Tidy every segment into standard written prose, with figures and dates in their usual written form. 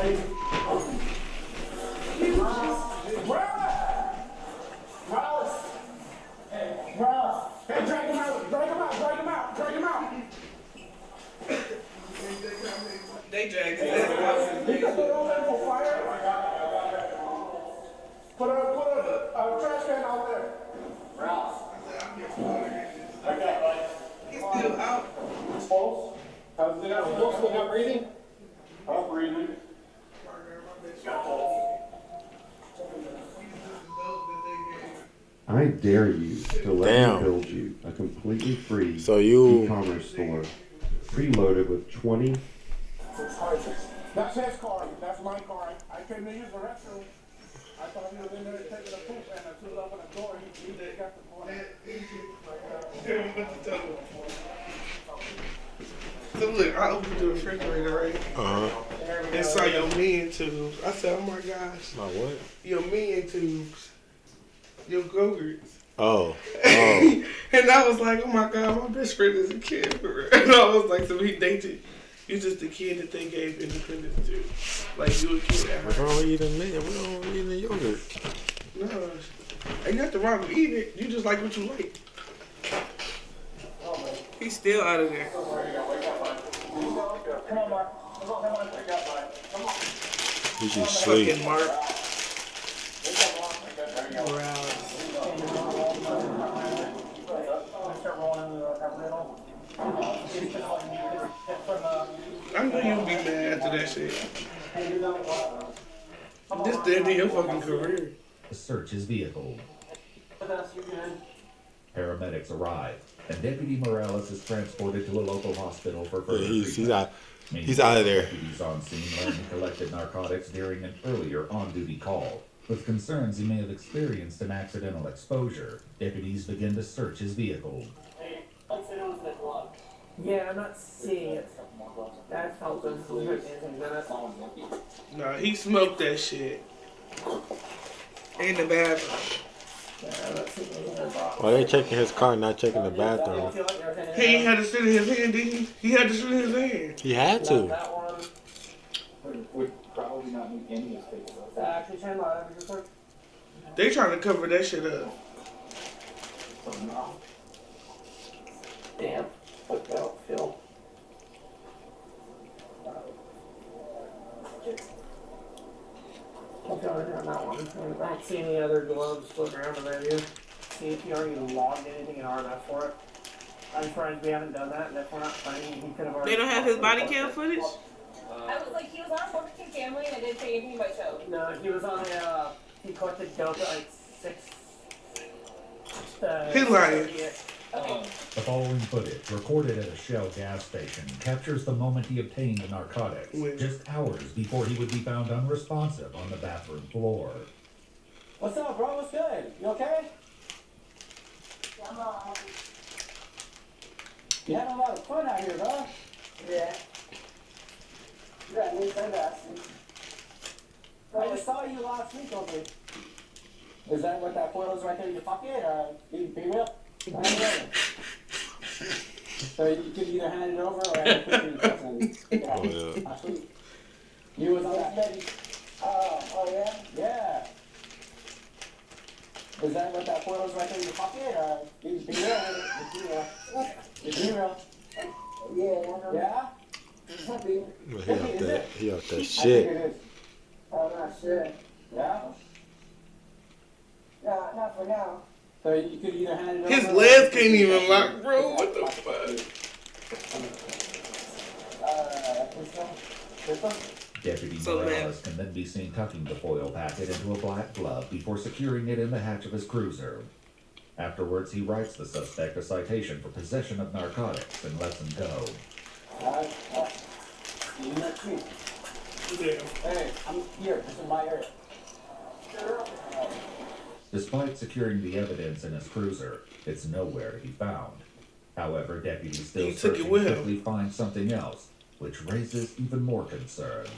Hey, drag him out, drag him out, drag him out, drag him out. They dragged his ass out. Put a trash can out there. He's still out. Pulse? How's it? Pulse still not breathing? I'm breathing. I dare you to let me build you a completely free e-commerce store, preloaded with 20. That's his car. That's my car. I came to use the restroom. I thought he was in there taking a poop, and I threw it up on the door. He got the car. So look, I opened the refrigerator, right? And saw your men tubes. I said, oh my gosh. My what? Your men tubes. Your Go-Gurts. Oh. And I was like, oh my God, my best friend is a kid. And I was like, so he dated. You're just the kid that they gave independence to. Like, you a kid at What's her. wrong with eating meat? What's wrong with eating yogurt? No. Ain't nothing wrong with eating it. You just like what you like. He's still out of there. Come on, Mark. Come on. He should sleep. Fucking Mark. Morales. I knew you'd be mad after that shit. This the end of your fucking career. Search his vehicle. Paramedics arrive, and Deputy Morales is transported to a local hospital for further treatment. He's out of there. Deputies on scene learned he collected narcotics during an earlier on-duty call. With concerns he may have experienced an accidental exposure, deputies begin to search his vehicle. Yeah, I'm not seeing it. That felt anything in it. Nah, he smoked that shit. In the bathroom. Yeah, I'm not seeing anything in the box. Why they checking his car, not checking the bathroom? He ain't had to sit in his hand, did he? He had to sit in his hand. He had to. That one. Would probably not need any of this. Actually, turn live real quick. They trying to cover that shit up. Damn. What the hell, Phil? What's going on that one? I don't see any other gloves floating around in there, do you? See if you already logged anything in RMF for it. I'm surprised we haven't done that, and if we're not finding, he could have already. They don't have his body cam footage? I was like, he was on Working Family and I didn't say anything about show. No, he was on a, he collected dope at like 6. He's lying. Okay. The following footage, recorded at a Shell gas station, captures the moment he obtained the narcotics, just hours before he would be found unresponsive on the bathroom floor. What's up, bro? What's good? You okay? You having a lot of fun out here, bro? Yeah. You got new sunglasses. I just saw you last week, okay? Is that what that photo's right there in your pocket? Be real? So you could either hand it over or I can put it in your present. Ah, sweet. You was on that steady. Oh yeah? Yeah. Is that what that photo's right there in your pocket? Be real. Be real. Yeah? Yeah? He off that shit. Oh, not shit. Yeah? Yeah, not for now. So you could either hand it over. His legs can't even lock, bro. What the fuck? This one? Deputy Morales can then be seen tucking the foil packet into a black glove before securing it in the hatch of his cruiser. Afterwards, he writes the suspect a citation for possession of narcotics and lets him go. Hey, I'm here. This is my area. Despite securing the evidence in his cruiser, it's nowhere to be found. However, deputies still searching quickly find something else, which raises even more concerns.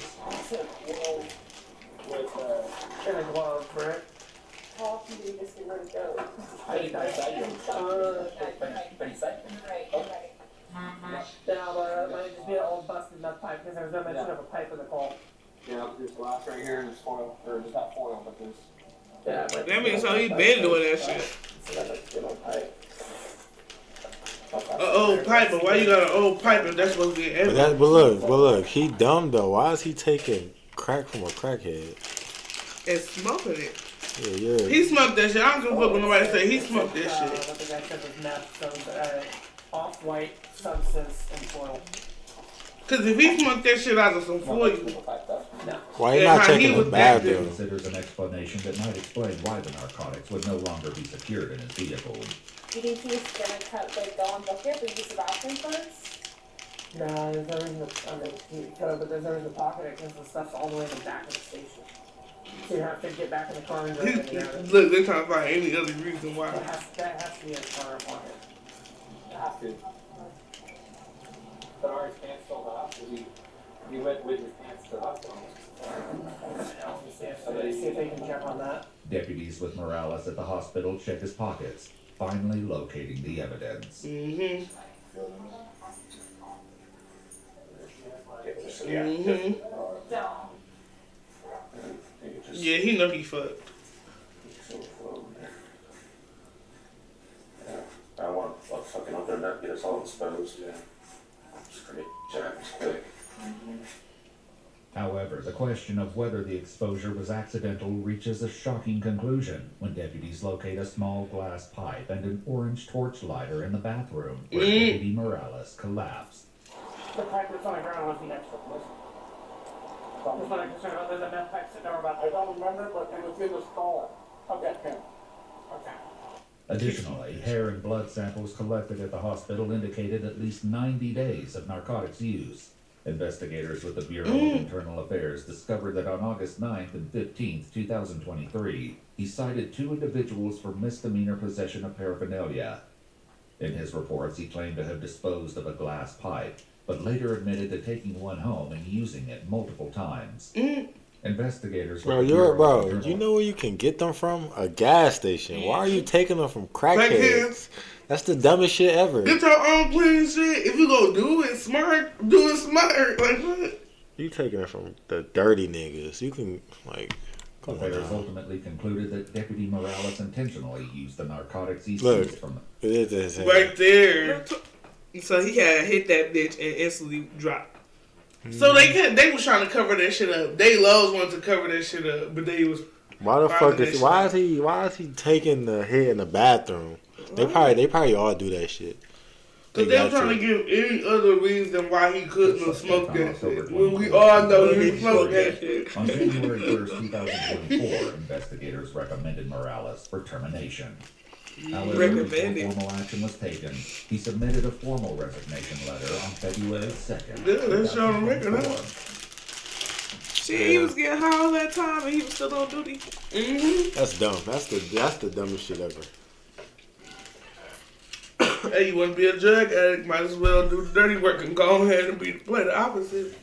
In a glove, right? How often do you just get rid of those? Right. Now, might just be an old busted nut pipe because there was no mention of a pipe in the call. Yeah, there's glass right here and there's foil, or there's not foil, but there's. Yeah, but That means so he been doing that shit. So that's like a good old pipe. An old pipe, but why you got an old pipe if that's supposed to be But, evidence? but look, he dumb though. Why is he taking crack from a crackhead? And smoking it. Yeah. He smoked that shit. I don't give a fuck when nobody say he smoked that shit. What the guy said was meth, so off-white substance and foil. Cause if he smoked that shit out of some foil, No. Why he Yeah, not how taking he the was back there. bathroom? Considers an explanation that might explain why the narcotics would no longer be secured in his vehicle. Do you think he's gonna go and book it, but use the bathroom first? No, there's no reason but there's no reason to pocket it because the stuff's all the way in the back of the station. So you have to get back in the car and drive it out. look, they're trying to find any other reason why. That has to be a car pocket. It has to. But are his pants still off? He went with his pants to the hospital. See if they can check on that. Deputies with Morales at the hospital check his pockets, finally locating the evidence. Mm-hmm. Yeah, he know he fucked. I want to fucking open it up, get us all exposed. Yeah. Just pretty jacked quick. However, the question of whether the exposure was accidental reaches a shocking conclusion when deputies locate a small glass pipe and an orange torch lighter in the bathroom where Deputy Morales collapsed. The pipe that's on the ground was the extra one. That's what I'm concerned about. There's a meth pipe sitting over about I don't remember, but it was in the stall of that pen. Okay. Additionally, hair and blood samples collected at the hospital indicated at least 90 days of narcotics use. Investigators with the Bureau of Internal Affairs discovered that on August 9th and 15th, 2023, he cited 2 individuals for misdemeanor possession of paraphernalia. In his reports, he claimed to have disposed of a glass pipe, but later admitted to taking one home and using it multiple times. Investigators... Bro, you know where you can get them from? A gas station. Why are you taking them from crackheads? Crackheads. That's the dumbest shit ever. Get your own clean shit. If you go do it smart, do it smart. Like what? You taking it from the dirty niggas. You can, like... Affairs ultimately concluded that Deputy Morales intentionally used the narcotics he Look, seized from them. it is Right there. So he had hit that bitch and instantly dropped. So they was trying to cover that shit up. They Lowe's wanted to cover that shit up, but they was. Why the fuck is why is he taking the hit in the bathroom? They probably all do that shit. Cause they were trying to give any other reason why he couldn't have smoked that shit. When we all know he smoked that shit. On January 1st, 2024, investigators recommended Morales for termination. However, before formal action was taken, he submitted a formal resignation letter on February 2nd. Yeah, that's on record, huh? Shit, he was getting high all that time and he was still on duty. That's dumb. That's the dumbest shit ever. Hey, you want to be a drug addict? Might as well do the dirty work and go ahead and play the opposite.